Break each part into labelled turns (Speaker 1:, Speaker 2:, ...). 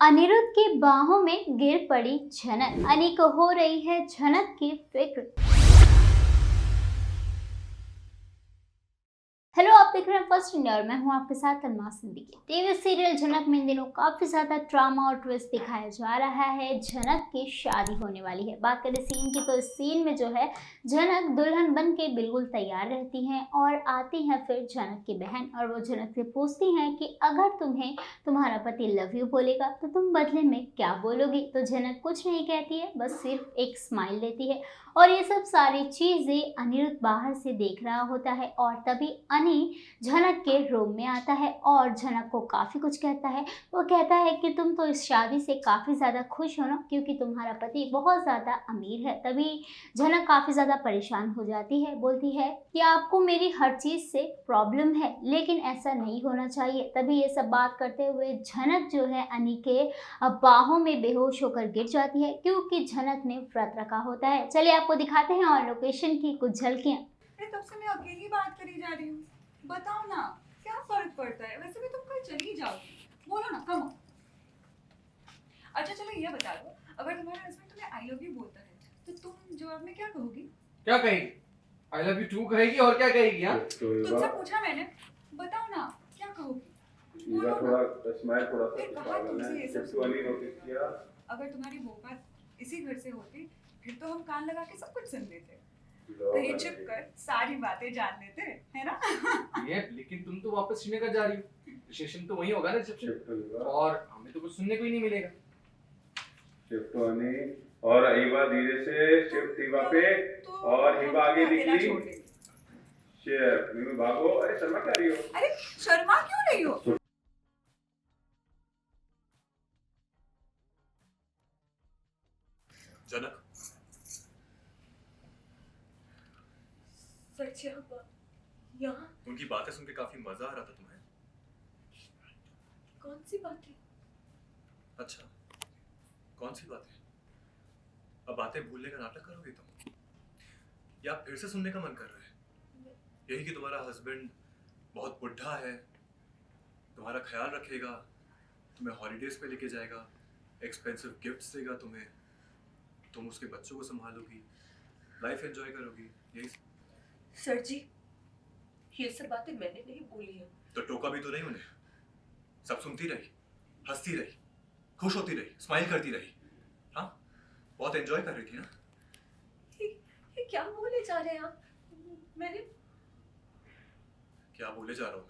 Speaker 1: अनिरुद्ध की बाहों में गिर पड़ी झनक, अनी को हो रही है झनक की फिक्र। हेलो, आप देख रहे हैं फर्स्ट इंडिया और मैं हूं आपके साथ अलमा सिद्दीकी। टीवी सीरियल झनक में इन दिनों काफी ज्यादा ड्रामा और ट्विस्ट दिखाया जा रहा है। झनक की शादी होने वाली है। बात करें सीन की तो इस सीन में जो है झनक दुल्हन बन के बिल्कुल तैयार रहती हैं और आती हैं फिर झनक की बहन और वो झनक से पूछती हैं कि अगर तुम्हें तुम्हारा पति लव यू बोलेगा तो तुम बदले में क्या बोलोगी। तो झनक कुछ नहीं कहती है, बस सिर्फ एक स्माइल देती है और ये सब सारी चीजें अनिरुद्ध बाहर से देख रहा होता है और तभी अनी झनक के रूम में आता है और झनक को काफ़ी कुछ कहता है। वो कहता है कि तुम तो इस शादी से काफ़ी ज़्यादा खुश हो ना, क्योंकि तुम्हारा पति बहुत ज़्यादा अमीर है। तभी झनक काफ़ी ज़्यादा परेशान हो जाती है, बोलती है कि आपको मेरी हर चीज़ से प्रॉब्लम है, लेकिन ऐसा नहीं होना चाहिए। तभी ये सब बात करते हुए झनक जो है अनी के बाहों में बेहोश होकर गिर जाती है, क्योंकि झनक ने व्रत रखा होता है। चलिए आपको दिखाते हैं और लोकेशन की कुछ झलकियां।
Speaker 2: तब से मैं अकेली बात करी जा रही हूँ। बताओ ना, क्या फर्क पड़ता है? वैसे भी तुम कल चली जाओगी। बोलो ना, कम। अच्छा चलो ये बता दो, अगर तुम्हारा हस्बैंड तुम्हें आई लव यू बोलता है तो तुम जवाब में क्या कहोगी?
Speaker 3: क्या कहेगी? आई लव यू टू कहेगी और क्या कहेगी? हाँ,
Speaker 2: तुमसे पूछा मैंने, बताओ ना क्या कहोगी? बोलो ना।
Speaker 4: थोड़ा स्माइल थोड़ा सा
Speaker 2: कहा तुमसे ये सब
Speaker 4: वाली नोटिस किया।
Speaker 2: अगर तुम्हारी वो बात इसी घर से होती फिर तो हम कान लगा के सब कुछ सुन लेते। कहीं चुप कर सारी बातें जान लेते, है ना?
Speaker 3: ये लेकिन तुम तो वापस श्रीनगर जा रही हो, रिसेप्शन तो वही होगा ना रिसेप्शन, और हमें तो कुछ सुनने को ही नहीं मिलेगा।
Speaker 4: शिफ्ट होने और ईवा धीरे से शिफ्ट ईवा पे और ईवा आगे निकली। शिफ्ट में भागो। अरे शर्मा क्या रही हो?
Speaker 2: अरे शर्मा क्यों रही हो?
Speaker 5: जनक,
Speaker 2: सच यहाँ
Speaker 5: उनकी बातें सुन के काफी मजा आ रहा था तुम्हें।
Speaker 2: कौन सी बातें?
Speaker 5: अच्छा, कौन सी बातें? अब बातें भूलने का नाटक करोगे तुम, या फिर से सुनने का मन कर रहा है? यही कि तुम्हारा हस्बैंड बहुत बुढ़ा है, तुम्हारा ख्याल रखेगा, तुम्हें हॉलीडेज पे लेके जाएगा, एक्सपेंसिव गिफ्ट्स देगा तुम्हें, तुम उसके बच्चों को संभालोगी, लाइफ एंजॉय करोगी, यही।
Speaker 6: सर जी, ये सब बातें मैंने नहीं बोली है।
Speaker 5: तो टोका भी तो नहीं उन्हें? सब सुनती रही, हंसती रही, खुश होती रही, स्माइल करती रही। हाँ, बहुत एंजॉय कर रही थी ना?
Speaker 6: ये क्या बोले जा रहे हैं आप? मैंने
Speaker 5: क्या बोले जा रहा हूँ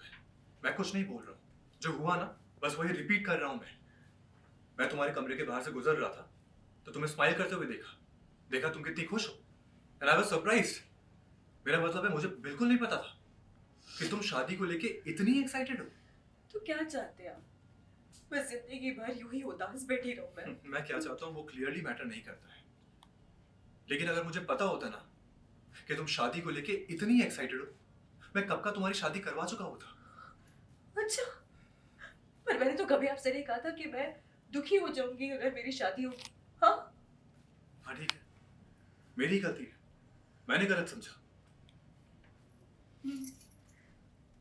Speaker 5: मैं कुछ नहीं बोल रहा हूँ। जो हुआ ना बस वही रिपीट कर रहा हूँ मैं तुम्हारे कमरे के बाहर से गुजर रहा था तो तुम्हें स्माइल करते हुए देखा तुम कितनी खुश हो, एंड आई वाज सरप्राइज्ड। मेरा मतलब है मुझे बिल्कुल नहीं पता था कि तुम शादी को लेके इतनी एक्साइटेड हो।
Speaker 6: तो क्या चाहते हैं आप? बस जिंदगी भर यूं ही उदास बैठी रहूं
Speaker 5: मैं क्या चाहता हूँ वो क्लियरली मैटर नहीं करता है, लेकिन अगर मुझे पता होता ना कि तुम शादी को लेके इतनी एक्साइटेड हो, मैं कब का तुम्हारी शादी करवा चुका होता।
Speaker 6: अच्छा, पर मैंने तो कभी आपसे नहीं कहा था कि मैं दुखी हो जाऊंगी अगर मेरी शादी हो। हाँ
Speaker 5: ठीक है, मेरी गलती है, मैंने गलत समझा।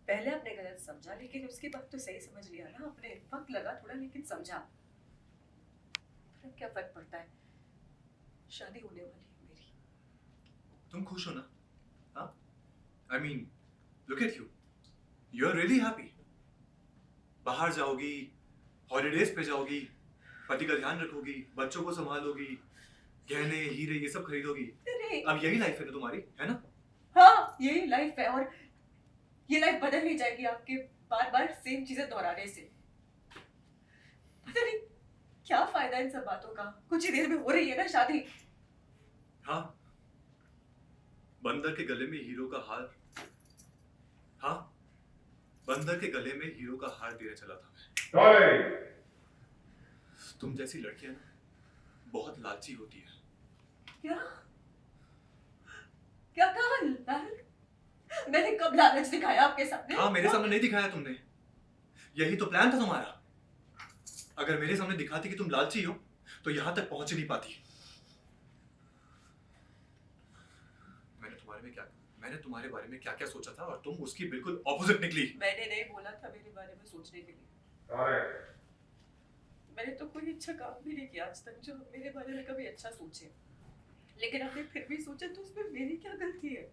Speaker 6: पहले आपने गलत समझा, लेकिन उसके बाद तो सही समझ लिया ना आपने। वक्त लगा थोड़ा, लेकिन समझा। फिर क्या फर्क पड़ता है, शादी होने वाली है मेरी।
Speaker 5: तुम खुश हो ना? हाँ, I mean look at you, you are really happy. बाहर जाओगी, हॉलीडेज पे जाओगी, पति का ध्यान रखोगी, बच्चों को संभालोगी, गहने हीरे ये सब खरीदोगी। अब यही लाइफ है ना तुम्हारी, है ना?
Speaker 6: हाँ, यही लाइफ है, और ये लाइफ बदल नहीं जाएगी आपके बार बार सेम चीजें दोहराने से। पता नहीं क्या फायदा इन सब बातों का। कुछ ही देर में हो रही है ना शादी।
Speaker 5: हाँ, बंदर के गले में हीरो का हार। हाँ, बंदर के गले में हीरो का हार देने चला था मैं। तुम जैसी लड़कियां ना बहुत लालची होती है।
Speaker 6: क्या क्या कहा? लालच? मैंने कब लालच दिखाया आपके सामने?
Speaker 5: हाँ, मेरे सामने नहीं दिखाया तुमने, यही तो प्लान था तुम्हारा। अगर मेरे सामने दिखाती कि तुम लालची हो तो यहां तक पहुंच नहीं पाती। मैंने तुम्हारे बारे में क्या क्या सोचा था और तुम उसकी बिल्कुल ऑपोजिट निकली।
Speaker 6: मैंने नहीं बोला था मेरे बारे में सोचने के लिए। मैंने तो कोई अच्छा काम भी नहीं किया आज तक जो मेरे बारे में कभी अच्छा सोचे, लेकिन आपने फिर भी सोचा तो उसमें मेरी क्या गलती है?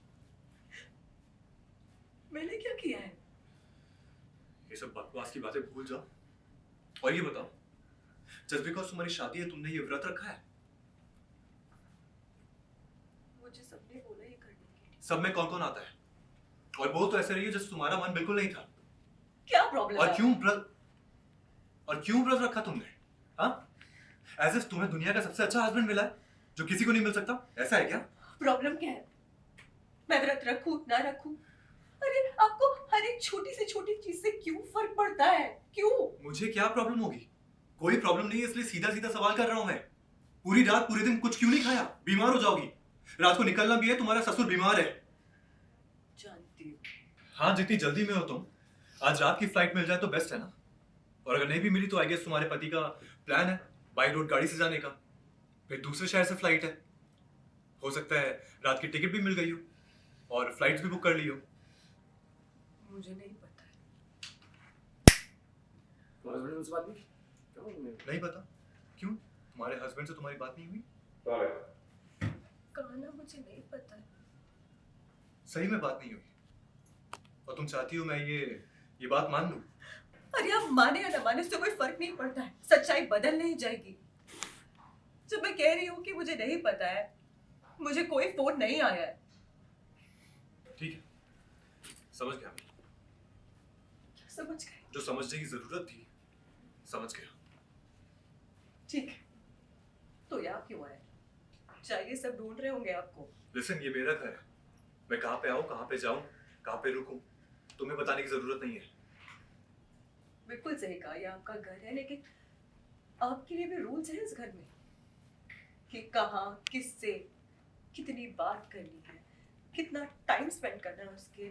Speaker 6: मैंने क्या किया है?
Speaker 5: ये सब बकवास की बातें भूल जाओ और ये बताओ, जस्ट बिकॉज तुम्हारी शादी है तुमने ये व्रत रखा है?
Speaker 6: मुझे सबने बोला ये करने के लिए।
Speaker 5: सब में कौन कौन आता है? और बोल तो ऐसे रही हो जैसे तुम्हारा मन बिल्कुल नहीं था।
Speaker 6: क्या प्रॉब्लम
Speaker 5: और
Speaker 6: है?
Speaker 5: क्यों व्रत रखा तुमने? हाँ, एज इफ तुम्हें दुनिया का सबसे अच्छा हस्बैंड मिला है जो किसी को नहीं मिल सकता, ऐसा है क्या?
Speaker 6: प्रॉब्लम क्या है? मैं व्रत रखूं ना रखूं, अरे आपको हर एक छोटी से छोटी चीज से क्यों फर्क पड़ता है? क्यों?
Speaker 5: मुझे क्या प्रॉब्लम होगी? कोई प्रॉब्लम नहीं है, इसलिए सीधा सीधा सवाल कर रहा हूं मैं। पूरी रात पूरे दिन कुछ क्यों नहीं खाया? बीमार हो जाओगी। रात को निकलना भी है, तुम्हारा ससुर बीमार है।
Speaker 6: जानती हूँ।
Speaker 5: हाँ, जितनी जल्दी में हो तुम, आज रात की फ्लाइट मिल जाए तो बेस्ट है ना। और अगर नहीं भी मिली तो आई गेस तुम्हारे पति का प्लान है बाई रोड गाड़ी से जाने का, फिर दूसरे शहर से फ्लाइट है। हो सकता है रात की टिकट भी मिल गई हो और फ्लाइट्स भी बुक कर ली हो।
Speaker 6: मुझे नहीं पता है।
Speaker 3: तुम्हारे हस्बैंड ने मुझसे बात नहीं की? क्यों नहीं?
Speaker 5: नहीं पता? क्यों? तुम्हारे हस्बैंड से तुम्हारी बात नहीं हुई?
Speaker 6: कहना मुझे नहीं पता है।
Speaker 5: सही में बात नहीं हुई और तुम चाहती हो मैं ये बात मान लूं?
Speaker 6: अरे आप माने या ना माने उससे कोई फर्क नहीं पड़ता है, सच्चाई बदल नहीं जाएगी। जब मैं कह रही हूँ कि मुझे नहीं पता है, मुझे कोई फोन नहीं आया है।
Speaker 5: ठीक है, समझ गया मैं।
Speaker 6: समझ गए?
Speaker 5: जो समझने की जरूरत थी समझ गया।
Speaker 6: ठीक है, तो यहाँ क्यों आए? चाहिए सब ढूंढ रहे होंगे आपको।
Speaker 5: लिसन, ये मेरा घर है। मैं कहाँ पे आऊँ, कहाँ पे जाऊँ, कहाँ पे रुकूं, तुम्हें बताने की जरूरत नहीं है।
Speaker 6: बिल्कुल सही कहा, ये आपका घर है, लेकिन आपके लिए भी रूल्स हैं इस घर में कि कहाँ, किससे, कितनी बात करनी है, कितना टाइम स्पेंड करना है उसके,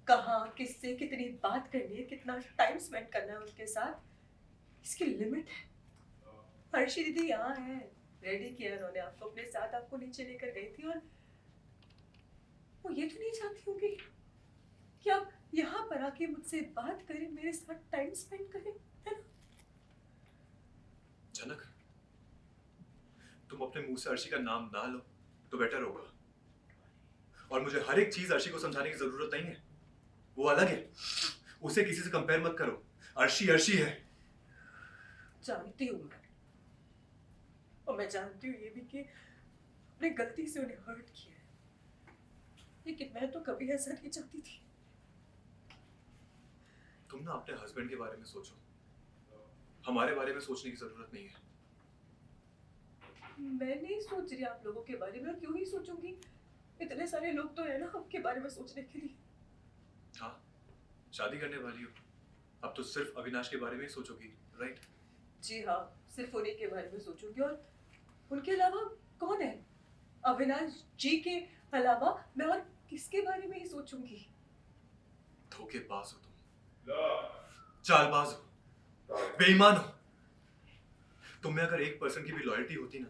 Speaker 6: कहाँ, किससे, कितनी बात करनी है, कितना टाइम स्पेंड करना है उनके साथ, इसकी लिमिट है। हर्षी दीदी यहाँ है, रेडी किया उन्होंने आपको अपने साथ, आपको नीचे लेकर गई थी, और वो ये तो नहीं चाहती होंगी कि आप यहाँ पर आके मुझसे बात करें, मेरे साथ टाइम स्पेंड करें, है ना?
Speaker 5: जनक, तुम अपने मुंह से अर्शी का नाम ना लो तो बेटर होगा। और मुझे हर एक चीज अर्शी को समझाने की जरूरत नहीं है, वो अलग है, उसे किसी से कंपेयर मत करो। अर्शी अर्शी है।
Speaker 6: जानती हूँ मैं, और मैं जानती हूँ ये भी कि अपने गलती से उन्हें हर्ट किया है, लेकिन मैं तो कभी ऐसा नहीं चाहती थी।
Speaker 5: तुम ना अपने हस्बैंड के बारे में सोचो, हमारे बारे में सोचने की जरूरत नहीं है।
Speaker 6: मैं नहीं सोच रही आप लोगों के बारे में, और क्यों ही सोचूंगी? इतने सारे लोग तो है ना आपके बारे में सोचने के लिए।
Speaker 5: हाँ, शादी करने वाली हो, अब तो सिर्फ अविनाश के बारे में ही सोचोगी, राइट?
Speaker 6: जी हाँ, सिर्फ उन्हीं के बारे में सोचूंगी, और उनके अलावा कौन है? अविनाश जी के अलावा मैं और किसके बारे में ही सोचूंगी?
Speaker 5: धोखेबाज हो तुम, चालबाज हो, बेईमान हो। तुम में अगर 1% की भी लॉयल्टी होती ना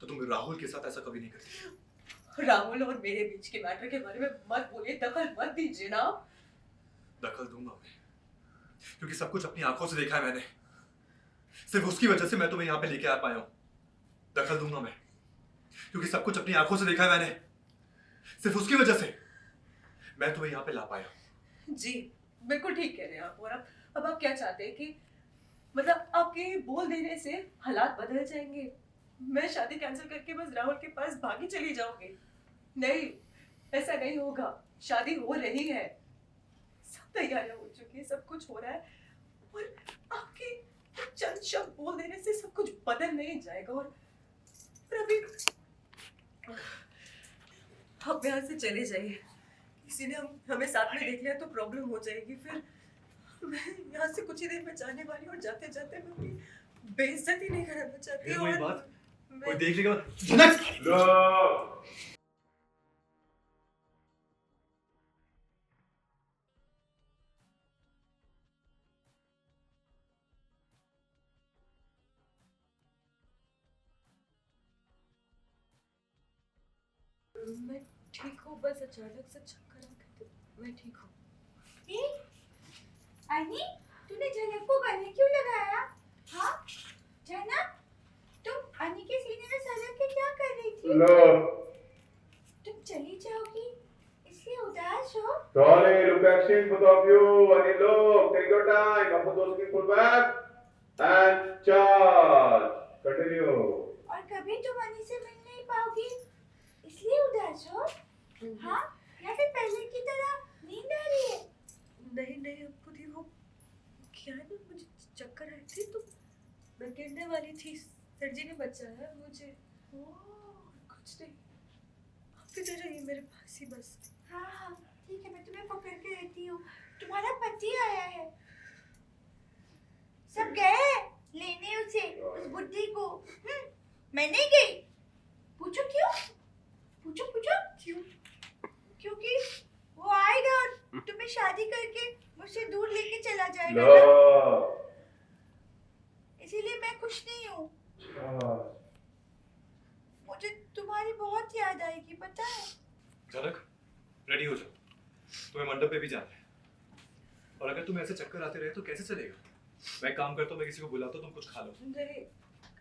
Speaker 5: तो तुम राहुल के साथ ऐसा कभी नहीं करती।
Speaker 6: राहुल और मेरे बीच के मैटर के बारे में मत बोलिए, दखल मत दीजिए ना।
Speaker 5: दखल दूंगा मैं, क्योंकि सब कुछ अपनी आंखों से देखा है मैंने। सिर्फ उसकी वजह से मैं तुम्हें यहाँ पे लेके आ पाया हूँ। दखल दूंगा मैं, क्योंकि सब कुछ अपनी आंखों से देखा है मैंने। सिर्फ उसकी वजह से मैं तुम्हें यहाँ पे ला पाया हूँ।
Speaker 6: जी बिल्कुल ठीक कह रहे हैं आप। और अब आप क्या चाहते हैं कि मतलब आपके बोल देने से हालात बदल जाएंगे? मैं शादी कैंसिल करके बस राहुल के पास भागी चली जाऊंगी? नहीं, ऐसा नहीं होगा। शादी हो रही है, सब तैयारियां हो चुकी है, सब कुछ हो रहा है, और आपके चंद शब्द बोल देने से सब कुछ बदल नहीं जाएगा। और अभी आप यहाँ से चले जाइए, किसी ने हमें साथ में देख लिया तो प्रॉब्लम हो जाएगी। फिर मैं यहाँ से कुछ ही देर में जाने वाली हूँ, और जाते जाते मैं अपनी बेइज्जती नहीं कराना चाहती।
Speaker 5: फिर वही
Speaker 6: और
Speaker 5: बात,
Speaker 6: मैं
Speaker 5: कोई देख लेगा। जनक!
Speaker 4: लो।
Speaker 6: ठीक हूँ, बस अचानक से चक्कर आ गए थे। मैं ठीक हूँ।
Speaker 7: आनी, तूने जनक को गले क्यों लगाया?
Speaker 2: हाँ जनक, तुम अन्नी के सीने में सलग के क्या कर रही थी?
Speaker 4: लो
Speaker 2: तुम चली जाओगी इसलिए उदास हो?
Speaker 4: sorry look exchange both of you and look take your time come for those people back and charge continue
Speaker 2: और कभी तुम अन्नी से मिल नहीं पाओगी इसलिए उदास हो? हाँ, या फिर पहले की तरह नींद आ रही है?
Speaker 6: नहीं अब खुद ही वो क्या है ना, मुझे चक्कर आई थी तो मैं गिरने वाली थी, सर जी ने बचाया मुझे। कुछ नहीं, आप इधर रहिए मेरे पास ही बस।
Speaker 2: हाँ ठीक है, मैं तुम्हें पकड़ के रहती हूँ। तुम्हारा पति आया है, सब गए लेने उसे, उस बुड्ढी को। मैं नहीं गई। पूछो क्यों? पूछो क्यों? क्योंकि वो आएगा और तुम्हें शादी करके मुझसे दूर लेके चला जाएगा ना।
Speaker 4: लो
Speaker 2: इसीलिए मैं खुश नहीं हूँ। मुझे तुम्हारी बहुत याद आएगी, पता है?
Speaker 5: जनक रेडी हो जाओ, तुम्हें मंडप पे भी जाना है। और अगर तुम्हें ऐसे चक्कर आते रहे तो कैसे चलेगा? मैं काम करता हूँ, मैं किसी को बुलाता हूँ, तुम कुछ खा लो।
Speaker 6: नहीं,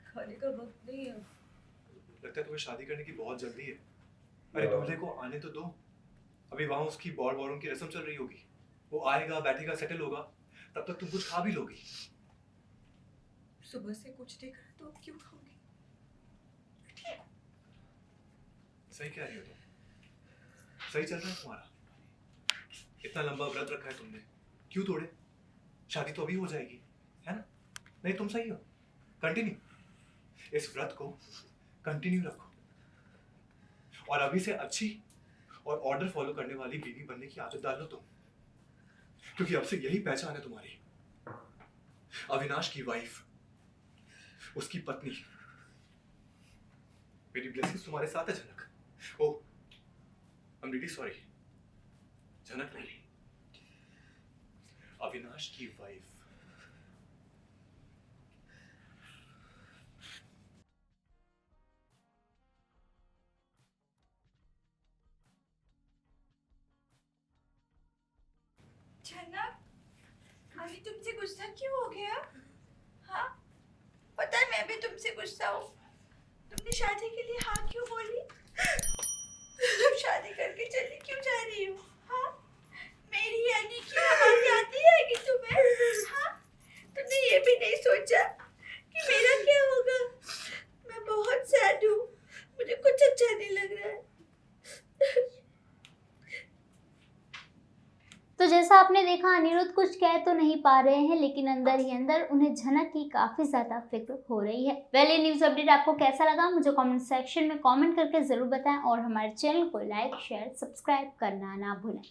Speaker 6: खाने का वक्त नहीं है।
Speaker 5: लगता है तुम्हें शादी करने की बहुत जल्दी है। अरे दूल्हे को आने तो दो, अभी वहां उसकी बॉर्न की रस्म चल रही होगी। वो आएगा, बैठेगा, सेटल होगा, तब तक तुम कुछ खा भी लोगी।
Speaker 6: सुबह से कुछ नहीं करा तो अब क्यों खाओगी?
Speaker 5: सही कह रही हो तुम, सही चल रहा है तुम्हारा। इतना लंबा व्रत रखा है तुमने, क्यों तोड़े? शादी तो अभी हो जाएगी, है ना? नहीं तुम सही हो, कंटिन्यू इस व्रत को कंटिन्यू रखो। और अभी से अच्छी और ऑर्डर फॉलो करने वाली बीवी बनने की आदत डाल लो तुम, क्योंकि अब से यही पहचान है तुम्हारी। अविनाश की वाइफ, उसकी पत्नी। मेरी ब्लेसिंग्स तुम्हारे साथ है जनक। ओह आई एम रियली सॉरी, जनक नहीं, अविनाश की वाइफ।
Speaker 2: जनक, अभी तुमसे गुस्सा क्यों हो गया? हाँ, पता है मैं भी तुमसे गुस्सा हूँ। तुमने शादी के लिए हाँ क्यों बोली? तुम शादी करके चली क्यों जा रही हो? हाँ, मेरी यानी की आवाज आती है कि तुम्हें? हाँ, तुमने ये भी नहीं सोचा कि मेरा क्या होगा? मैं बहुत सैड हूँ, मुझे कुछ अच्छा नहीं लग रहा है।
Speaker 1: तो जैसा आपने देखा, अनिरुद्ध कुछ कह तो नहीं पा रहे हैं, लेकिन अंदर ही अंदर उन्हें झनक की काफ़ी ज़्यादा फिक्र हो रही है। ये न्यूज़ अपडेट आपको कैसा लगा मुझे कमेंट सेक्शन में कमेंट करके ज़रूर बताएं और हमारे चैनल को लाइक शेयर सब्सक्राइब करना ना भूलें।